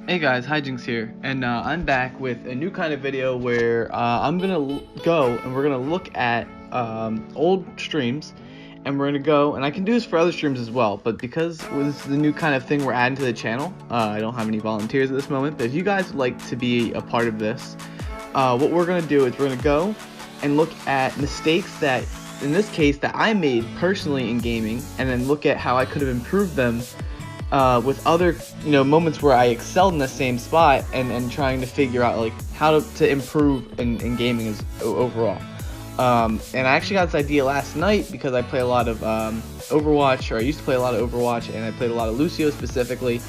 Hey guys, Hijinx here, and I'm back with a new kind of video where I'm gonna go and we're gonna look at old streams, and we're gonna go, and I can do this for other streams as well, but because this is the new kind of thing we're adding to the channel, I don't have any volunteers at this moment, but if you guys would like to be a part of this, what we're gonna do is we're gonna go and look at mistakes that, in this case, that I made personally in gaming, and then look at how I could have improved them with other moments where I excelled in the same spot, and trying to figure out like how to improve in gaming overall. And I actually got this idea last night because I play a lot of Overwatch, or I used to play a lot of Overwatch, and I played a lot of Lucio specifically.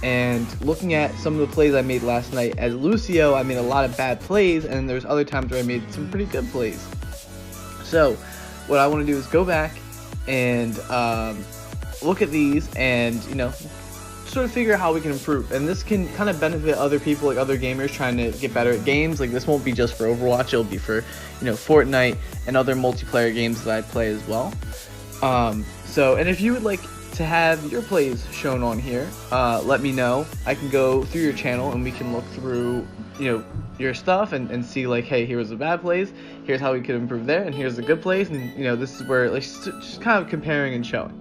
And looking at some of the plays I made last night as Lucio, I made a lot of bad plays, and there's other times where I made some pretty good plays. So what I want to do is go back and look at these and sort of figure out how we can improve, and this can kind of benefit other people, like other gamers trying to get better at games. Like, this won't be just for Overwatch, it'll be for Fortnite and other multiplayer games that I play as well. So, and if you would like to have your plays shown on here, let me know. I can go through your channel and we can look through your stuff and see, like, hey, here's the bad plays, here's how we could improve there, and here's the good plays, and this is where, like, just kind of comparing and showing.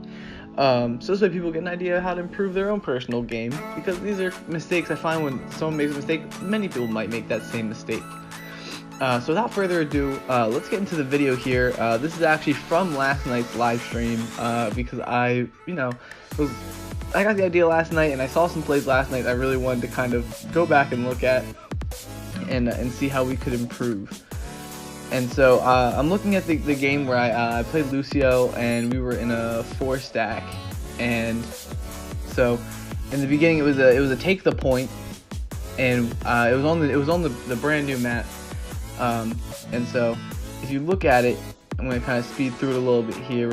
So this way people get an idea of how to improve their own personal game, because these are mistakes I find when someone makes a mistake, many people might make that same mistake. So without further ado, let's get into the video here. This is actually from last night's live stream, because I got the idea last night, and I saw some plays last night I really wanted to kind of go back and look at and see how we could improve. And so I'm looking at the game where I played Lucio, and we were in a 4-stack, and so in the beginning it was a take the point, and it was on the brand new map, and so if you look at it, I'm gonna kind of speed through it a little bit here.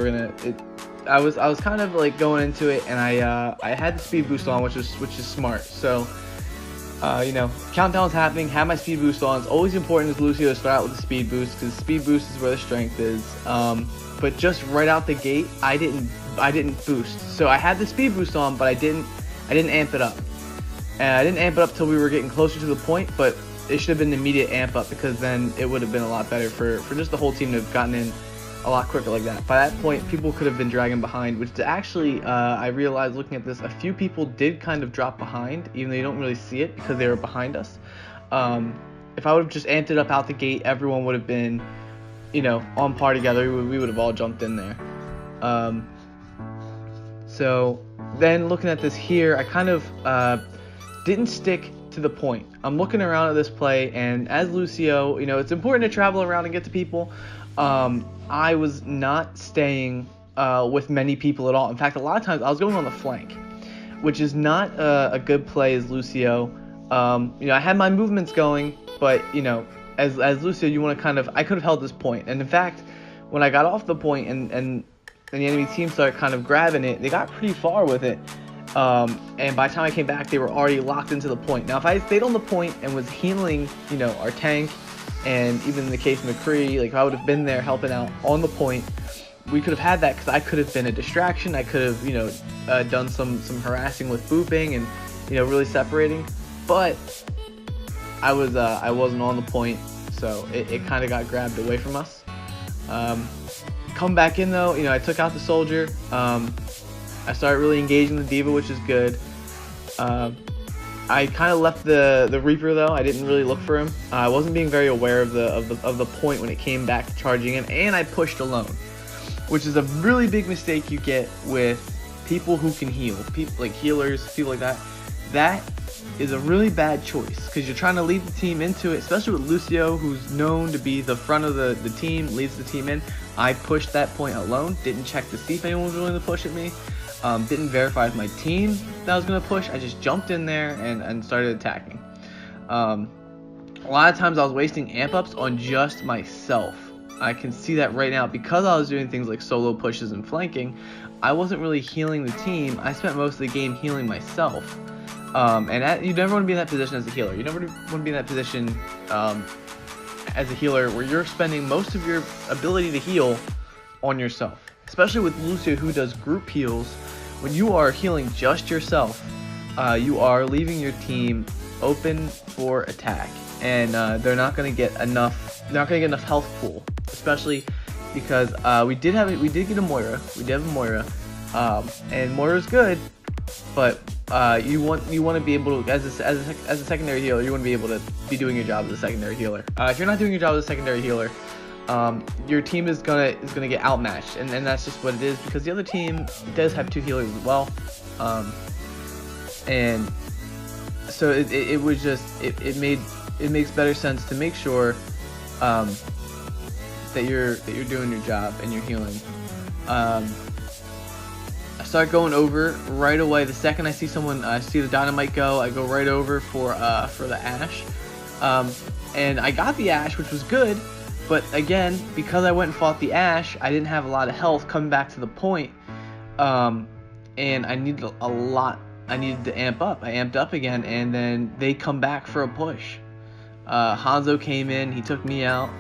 I was kind of like going into it, and I had the speed boost on, which is smart. So countdown's happening, have my speed boost on. It's always important as Lucio to start out with the speed boost, because speed boost is where the strength is. But just right out the gate, I didn't boost. So I had the speed boost on, but I didn't amp it up. And I didn't amp it up till we were getting closer to the point, but it should have been an immediate amp up, because then it would have been a lot better for just the whole team to have gotten in a lot quicker like that. By that point, people could have been dragging behind, which actually, I realized looking at this, a few people did kind of drop behind, even though you don't really see it because they were behind us. If I would have just amped it up out the gate, everyone would have been, on par together. We would have all jumped in there. So then looking at this here, I kind of didn't stick to the point. I'm looking around at this play, and as Lucio, it's important to travel around and get to people. I was not staying with many people at all. In fact, a lot of times I was going on the flank, which is not a good play as Lucio. I had my movements going, but as Lucio, you want to kind of, I could have held this point. And in fact, when I got off the point and the enemy team started kind of grabbing it, they got pretty far with it. And by the time I came back, they were already locked into the point. Now, if I stayed on the point and was healing, our tank, and even in the case of McCree, like, if I would have been there helping out on the point, we could have had that, because I could have been a distraction. I could have, done some harassing with booping and, really separating. But I wasn't on the point, so it kind of got grabbed away from us. Come back in though, I took out the soldier. I started really engaging the D.Va, which is good. I kind of left the Reaper though. I didn't really look for him. I wasn't being very aware of the point when it came back to charging in, and I pushed alone, which is a really big mistake you get with people who can heal, people like healers, people like that. That is a really bad choice, because you're trying to lead the team into it, especially with Lucio, who's known to be the front of the team, leads the team in. I pushed that point alone, didn't check to see if anyone was willing to push at me. Didn't verify with my team that I was going to push. I just jumped in there and started attacking. A lot of times I was wasting amp ups on just myself. I can see that right now, because I was doing things like solo pushes and flanking. I wasn't really healing the team. I spent most of the game healing myself. And you never want to be in that position as a healer. You never want to be in that position as a healer where you're spending most of your ability to heal on yourself. Especially with Lucio, who does group heals. When you are healing just yourself, you are leaving your team open for attack, and they're not going to get enough. They're not going to get enough health pool, especially because we did get a Moira. We did have a Moira, and Moira's good, but you want to be able to, as a secondary healer, you want to be able to be doing your job as a secondary healer. If you're not doing your job as a secondary healer, your team is gonna get outmatched, and that's just what it is, because the other team does have 2 healers as well, and so it was just it makes better sense to make sure that you're doing your job and you're healing. I start going over right away. The second I see someone, I see the dynamite go, I go right over for the Ashe, and I got the Ashe, which was good. But again, because I went and fought the Ashe, I didn't have a lot of health coming back to the point, and I needed a lot. I needed to amp up. I amped up again, and then they come back for a push. Hanzo came in, he took me out.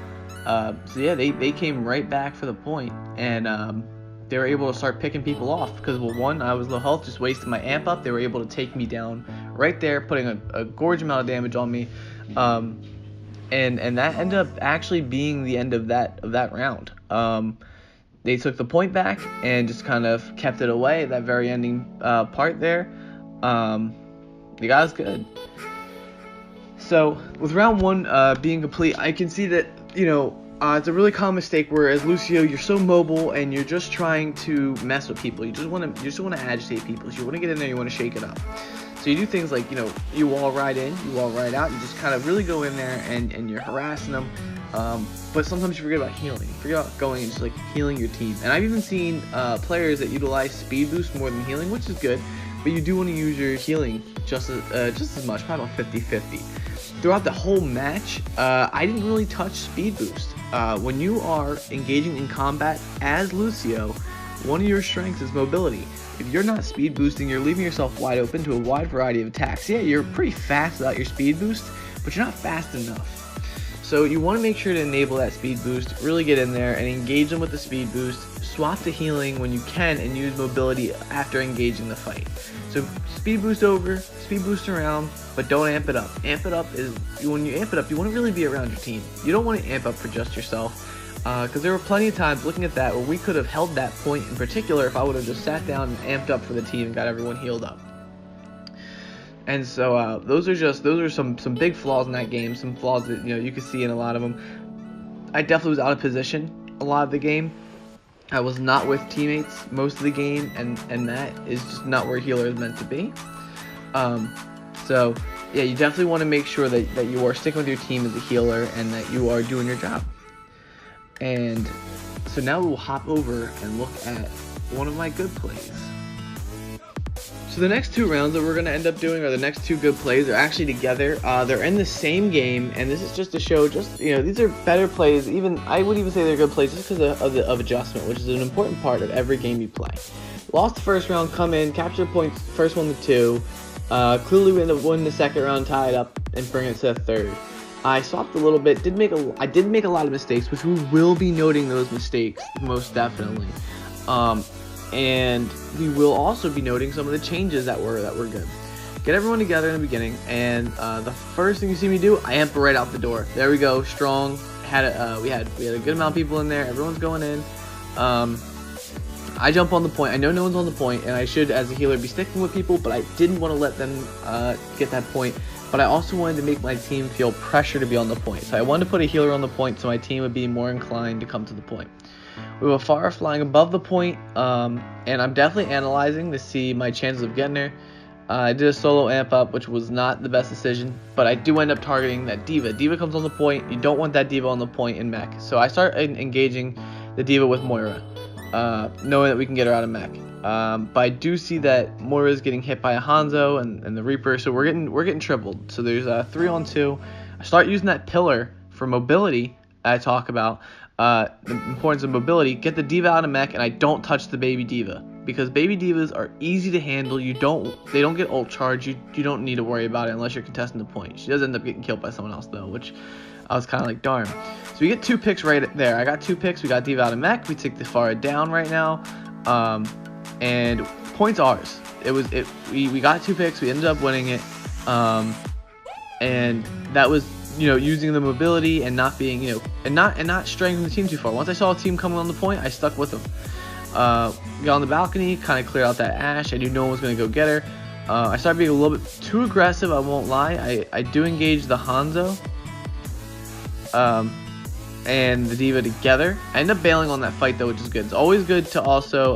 So yeah, they came right back for the point, and they were able to start picking people off because, well, one, I was low health, just wasted my amp up. They were able to take me down right there, putting a gorgeous amount of damage on me. And that ended up actually being the end of that round. They took the point back and just kind of kept it away at that very ending part there. They got us good. So with round 1 being complete, I can see that, you know, it's a really common mistake where, as Lucio, you're so mobile and you're just trying to mess with people. You just want to agitate people. So you want to get in there, you want to shake it up. So you do things like, you know, you wall right in, you wall right out. You just kind of really go in there and you're harassing them. But sometimes you forget about healing. You forget about going and just like healing your team. And I've even seen players that utilize speed boost more than healing, which is good. But you do want to use your healing just as much, probably about 50-50. Throughout the whole match, I didn't really touch speed boost. When you are engaging in combat as Lucio, one of your strengths is mobility. If you're not speed boosting, you're leaving yourself wide open to a wide variety of attacks. Yeah, you're pretty fast without your speed boost, but you're not fast enough. So you want to make sure to enable that speed boost, really get in there and engage them with the speed boost, swap to healing when you can, and use mobility after engaging the fight. So speed boost over, speed boost around, but don't amp it up. Amp it up is, when you amp it up, you want to really be around your team. You don't want to amp up for just yourself. Because there were plenty of times looking at that where we could have held that point in particular if I would have just sat down and amped up for the team and got everyone healed up. And so those are some big flaws in that game, some flaws that, you know, you can see in a lot of them. I definitely was out of position a lot of the game. I was not with teammates most of the game, and that is just not where a healer is meant to be. So yeah, you definitely want to make sure that you are sticking with your team as a healer and that you are doing your job. And so now we'll hop over and look at one of my good plays. So the next 2 rounds that we're going to end up doing, or the next 2 good plays, are actually together. They're in the same game, and this is just to show, these are better plays. Even I would even say they're good plays just because of adjustment, which is an important part of every game you play. Lost the first round, come in, capture the points, first 1 to 2. Clearly we end up winning the second round, tie it up, and bring it to the third. I swapped a little bit. I did make a lot of mistakes, which we will be noting those mistakes most definitely. And we will also be noting some of the changes that were good. Get everyone together in the beginning, and the first thing you see me do, I amp right out the door. There we go, strong. We had a good amount of people in there. Everyone's going in. I jump on the point. I know no one's on the point, and I should, as a healer, be sticking with people, but I didn't want to let them get that point. But I also wanted to make my team feel pressure to be on the point. So I wanted to put a healer on the point so my team would be more inclined to come to the point. We were far flying above the point, and I'm definitely analyzing to see my chances of getting there. I did a solo amp up, which was not the best decision, but I do end up targeting that D.Va. D.Va comes on the point. You don't want that D.Va on the point in mech. So I start engaging the D.Va with Moira, knowing that we can get her out of mech. But I do see that Moira is getting hit by a Hanzo and the Reaper, so we're getting tripled. So there's 3-on-2. I start using that pillar for mobility I talk about, the importance of mobility. Get the D.Va out of mech, and I don't touch the baby D.Va because baby D.Vas are easy to handle. They don't get ult charge. You don't need to worry about it unless you're contesting the point. She does end up getting killed by someone else though, which I was kind of like, darn. So we get 2 picks right there. I got 2 picks. We got D.Va out of mech. We take the Pharah down right now. and points ours. We got 2 picks, we ended up winning it, and that was, you know, using the mobility and not being, you know, and not straying from the team too far. Once I saw a team coming on the point, I stuck with them. Got on the balcony, kind of cleared out that Ashe. I knew no one was going to go get her. I started being a little bit too aggressive, I won't lie. I do engage the Hanzo and the D.Va together. I end up bailing on that fight though, which is good. It's always good to also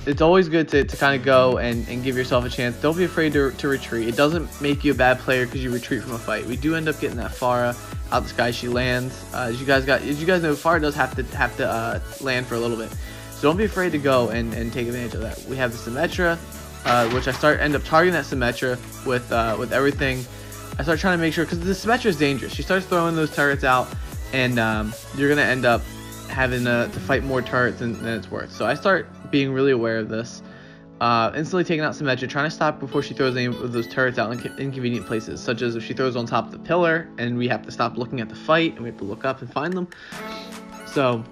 to kind of go and give yourself a chance. Don't be afraid to retreat. It doesn't make you a bad player because you retreat from a fight. We do end up getting that Pharah out the sky. She lands. As you guys know, Pharah does have to land for a little bit. So don't be afraid to go and take advantage of that. We have the Symmetra, which I end up targeting that Symmetra with everything. I start trying to make sure, because the Symmetra is dangerous. She starts throwing those turrets out, and you're gonna end up having to fight more turrets than it's worth. So I start being really aware of this. Instantly taking out Symmetra, trying to stop before she throws any of those turrets out in inconvenient places, such as if she throws on top of the pillar and we have to stop looking at the fight and we have to look up and find them. So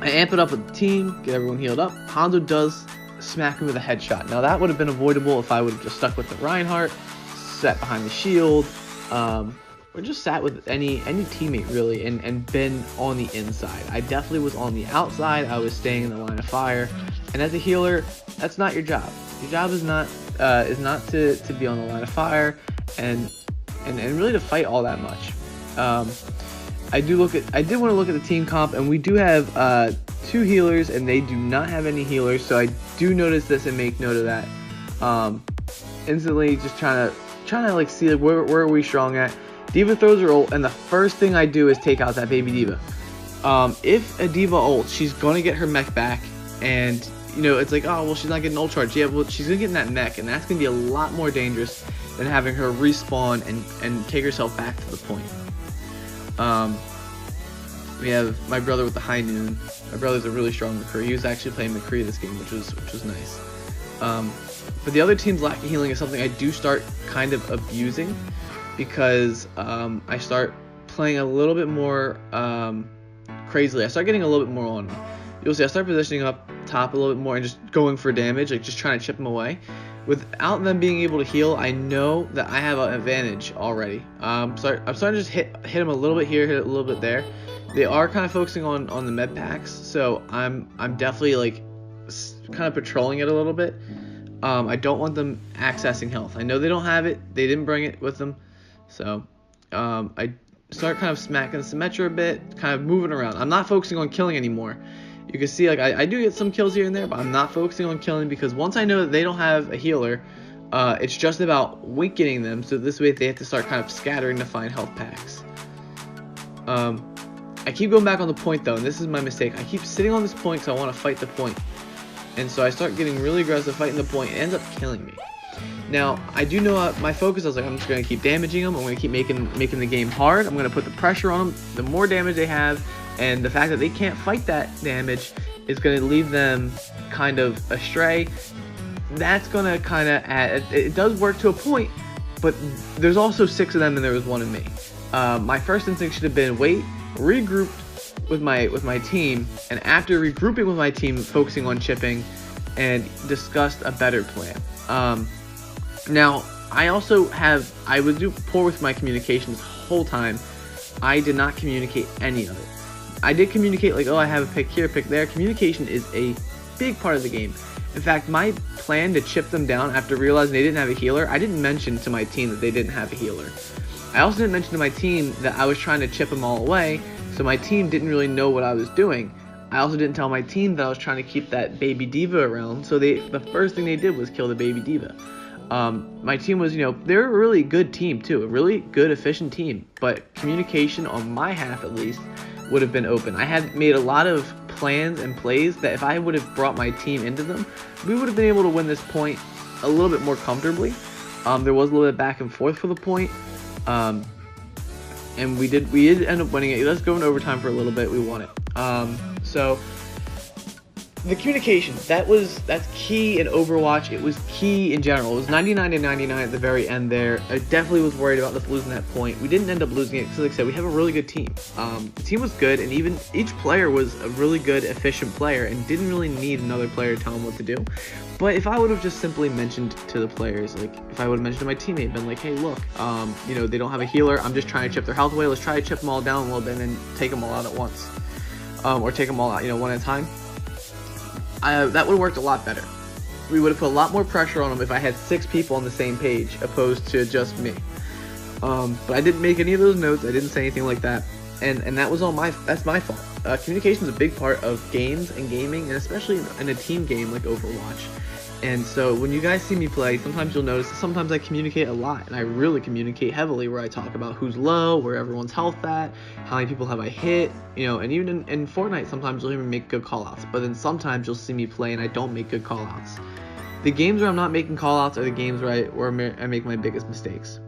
I amp it up with the team, get everyone healed up. Hanzo does smack me with a headshot. Now that would have been avoidable if I would have just stuck with the Reinhardt, sat behind the shield, or just sat with any teammate really and been on the inside. I definitely was on the outside. I was staying in the line of fire, and as a healer, that's not your job. Your job is not to be on the line of fire and really to fight all that much. I did want to look at the team comp, and we do have 2 healers and they do not have any healers, so I do notice this and make note of that. Instantly just trying to like see like where are we strong at. D.Va throws her ult, and the first thing I do is take out that baby D.Va. If a D.Va ults, she's gonna get her mech back, and you know, it's like, oh well, she's not getting ult charge. Yeah, well, she's gonna get in that mech, and that's gonna be a lot more dangerous than having her respawn and take herself back to the point. We have my brother with the high noon. My brother's a really strong McCree. He was actually playing McCree this game, which was nice. But the other team's lack of healing is something I do start kind of abusing, because I start playing a little bit more crazily. I start getting a little bit more on them. You'll see I start positioning up top a little bit more and just going for damage, like just trying to chip them away. Without them being able to heal, I know that I have an advantage already. I'm starting to just hit them a little bit here, hit it a little bit there. They are kind of focusing on the med packs, so I'm definitely like kind of patrolling it a little bit. I don't want them accessing health. I know they don't have it. They didn't bring it with them. So I start kind of smacking the Symmetra a bit, kind of moving around. I'm not focusing on killing anymore. You can see like I do get some kills here and there, but I'm not focusing on killing, because once I know that they don't have a healer, it's just about weakening them, so this way they have to start kind of scattering to find health packs. I keep going back on the point though, and this is my mistake. I keep sitting on this point because I want to fight the point. And so I start getting really aggressive fighting the point. It ends up killing me. Now, I do know my focus, I was like, I'm just going to keep damaging them. I'm going to keep making the game hard. I'm going to put the pressure on them. The more damage they have, and the fact that they can't fight that damage is going to leave them kind of astray. That's going to kind of add, it does work to a point, but there's also 6 of them and there was 1 of me. My first instinct should have been wait, regroup with my team, and after regrouping with my team, focusing on chipping, and discussed a better plan. Now, I was poor with my communication this whole time. I did not communicate any of it. I did communicate like, oh, I have a pick here, pick there. Communication is a big part of the game. In fact, my plan to chip them down after realizing they didn't have a healer, I didn't mention to my team that they didn't have a healer. I also didn't mention to my team that I was trying to chip them all away, so my team didn't really know what I was doing. I also didn't tell my team that I was trying to keep that baby D.Va around, so the first thing they did was kill the baby D.Va. My team was, they're a really good team too, a really good, efficient team, but communication on my half at least would have been open. I had made a lot of plans and plays that if I would have brought my team into them, we would have been able to win this point a little bit more comfortably. There was a little bit back and forth for the point, and we did end up winning it. Let's go in overtime for a little bit. We won it. So the communication, that's key in Overwatch. It was key in general. It was 99 to 99 at the very end there. I definitely was worried about us losing that point. We didn't end up losing it because, like I said, we have a really good team. The team was good, and even each player was a really good, efficient player and didn't really need another player to tell them what to do. But if I would have just simply mentioned to the players, like if I would have mentioned to my teammate, been like, hey, look, they don't have a healer. I'm just trying to chip their health away. Let's try to chip them all down a little bit and then take them all out at once. Or take them all out, one at a time. That would have worked a lot better. We would have put a lot more pressure on them if I had 6 people on the same page opposed to just me. But I didn't make any of those notes. I didn't say anything like that, and that's my fault. Communication is a big part of games and gaming, and especially in a team game like Overwatch. And so when you guys see me play, sometimes you'll notice that sometimes I communicate a lot, and I really communicate heavily, where I talk about who's low, where everyone's health at, how many people have I hit, and even in Fortnite, sometimes you'll even make good callouts, but then sometimes you'll see me play and I don't make good callouts. The games where I'm not making callouts are the games where I make my biggest mistakes.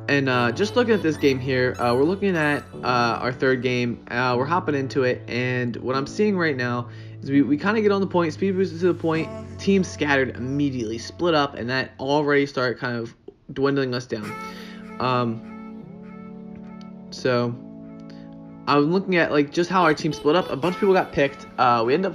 And just looking at this game here, we're looking at our third game. We're hopping into it, and what I'm seeing right now is we kind of get on the point, speed boosted to the point, teams scattered immediately, split up, and that already started kind of dwindling us down. So I was looking at like just how our team split up. A bunch of people got picked. We end up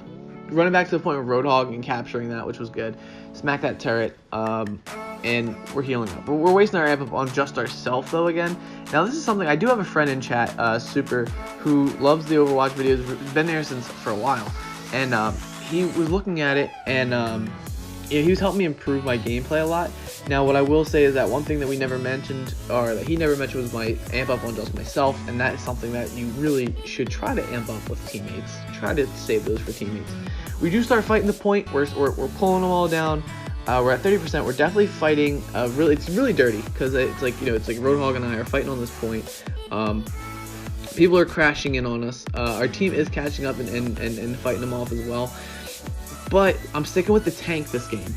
running back to the point of Roadhog and capturing that, which was good. Smack that turret, and we're healing up. We're wasting our amp up on just ourselves though again. Now this is something, I do have a friend in chat, Super, who loves the Overwatch videos, been there for a while, and he was looking at it, and he was helping me improve my gameplay a lot. Now what I will say is that one thing that we never mentioned, or that he never mentioned, was my amp up on just myself, and that is something that you really should try to amp up with teammates. Try to save those for teammates. We do start fighting the point, we're pulling them all down. We're at 30%. We're definitely fighting. It's really dirty because it's like Roadhog and I are fighting on this point. People are crashing in on us. Our team is catching up and fighting them off as well. But I'm sticking with the tank this game.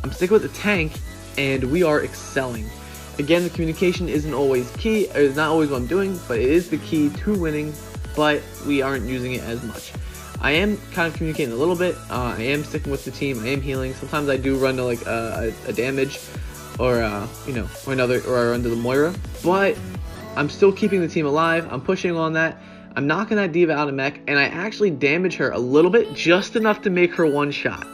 I'm sticking with the tank, and we are excelling. Again, the communication isn't always key. Or it's not always what I'm doing, but it is the key to winning. But we aren't using it as much. I am kind of communicating a little bit. I am sticking with the team. I am healing. Sometimes I do run to like a damage, or or I run to the Moira. But I'm still keeping the team alive. I'm pushing on that. I'm knocking that D.Va out of mech, and I actually damage her a little bit, just enough to make her one shot.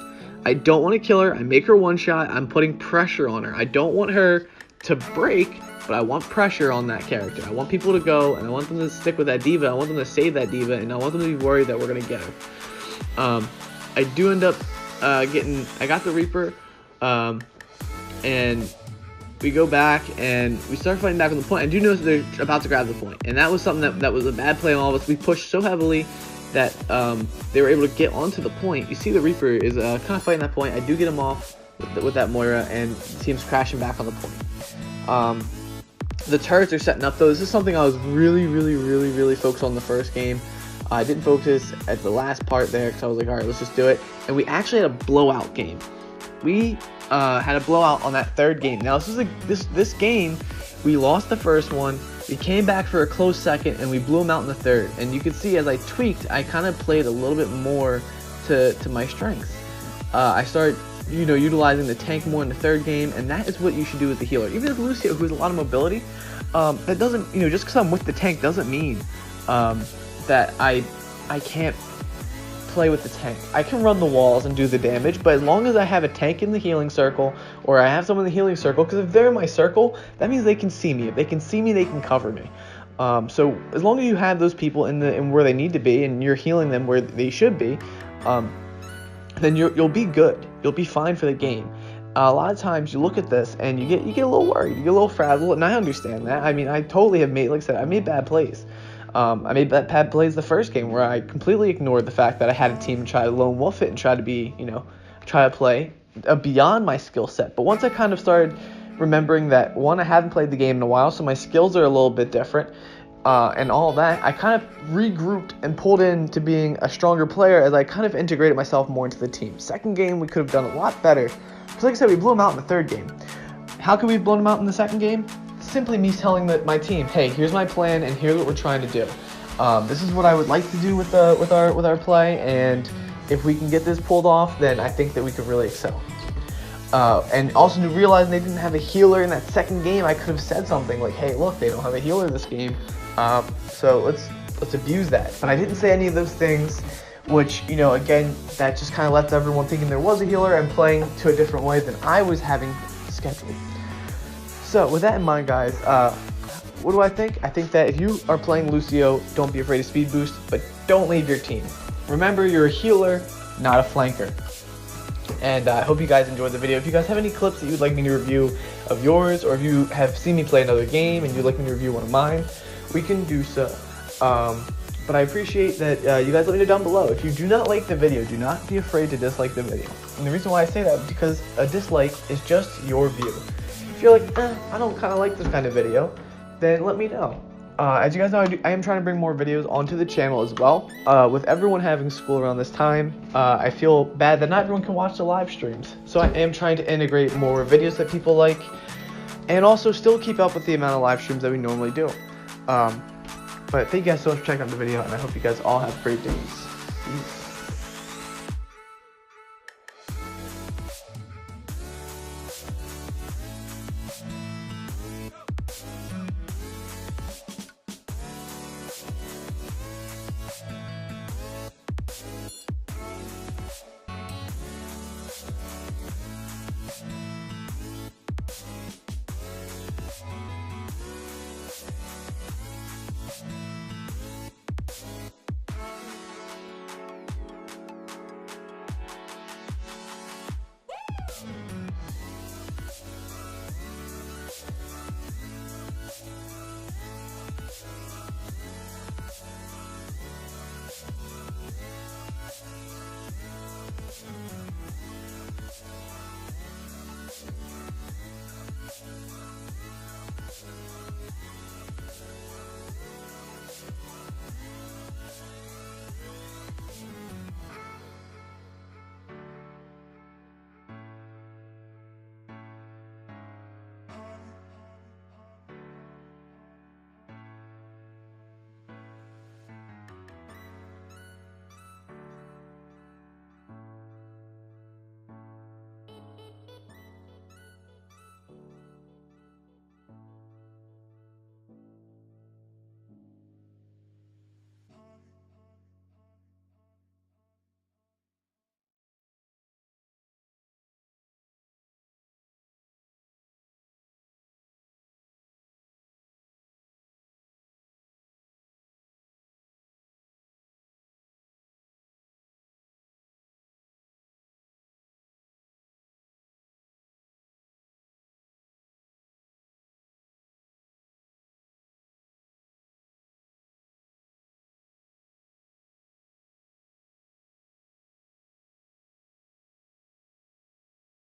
I don't want to kill her. I make her one shot. I'm putting pressure on her. I don't want her to break, but I want pressure on that character. I want people to go, and I want them to stick with that D.Va. I want them to save that D.Va, and I want them to be worried that we're going to get her. I do end up I got the Reaper, and we go back, and we start fighting back on the point. I do notice they're about to grab the point, and that was something that was a bad play on all of us. We pushed so heavily that they were able to get onto the point. You see the Reaper is kind of fighting that point. I do get him off with that Moira, and the team's crashing back on the point. The turrets are setting up though. This is something I was really focused on in the first game. I didn't focus at the last part there because I was like, all right, let's just do it. And we actually had a blowout game. We had a blowout on that third game. Now this game, we lost the first one. We came back for a close second, and we blew them out in the third. And you can see as I tweaked, I kind of played a little bit more to my strengths. I started utilizing the tank more in the third game, and that is what you should do with the healer. Even as Lucio, who has a lot of mobility, that doesn't, just because I'm with the tank doesn't mean that I can't play with the tank. I can run the walls and do the damage, but as long as I have a tank in the healing circle, or I have someone in the healing circle, because if they're in my circle, that means they can see me. If they can see me, they can cover me. So as long as you have those people in where they need to be, and you're healing them where they should be, then you'll be good. You'll be fine for the game. A lot of times you look at this and you get a little worried, you get a little frazzled, and I understand that. I mean, I totally have made, like I said, I made bad plays. I made bad plays the first game where I completely ignored the fact that I had a team and tried to lone wolf it and try to be, try to play beyond my skill set. But once I kind of started remembering that, one, I haven't played the game in a while, so my skills are a little bit different, and all that, I kind of regrouped and pulled into being a stronger player as I kind of integrated myself more into the team. Second game, we could have done a lot better. Because like I said, we blew them out in the third game. How could we have blown them out in the second game? Simply me telling my team, hey, here's my plan, and here's what we're trying to do. This is what I would like to do with our play, and if we can get this pulled off, then I think that we could really excel. And also to realize they didn't have a healer in that second game, I could have said something like, hey, look, they don't have a healer this game, so let's abuse that. But I didn't say any of those things, which, you know, again, that just kind of lets everyone thinking there was a healer and playing to a different way than I was having scheduled. So with that in mind, guys, what do I think? I think that if you are playing Lucio, don't be afraid to speed boost, but don't leave your team. Remember, you're a healer, not a flanker. And I hope you guys enjoyed the video. If you guys have any clips that you'd like me to review of yours, or if you have seen me play another game and you'd like me to review one of mine, we can do so. But I appreciate that you guys let me know down below. If you do not like the video, do not be afraid to dislike the video. And the reason why I say that is because a dislike is just your view. If you're like, I don't kind of like this kind of video, then let me know. As you guys know, I am trying to bring more videos onto the channel as well. With everyone having school around this time, I feel bad that not everyone can watch the live streams. So I am trying to integrate more videos that people like, and also still keep up with the amount of live streams that we normally do. But thank you guys so much for checking out the video, and I hope you guys all have great days. Peace.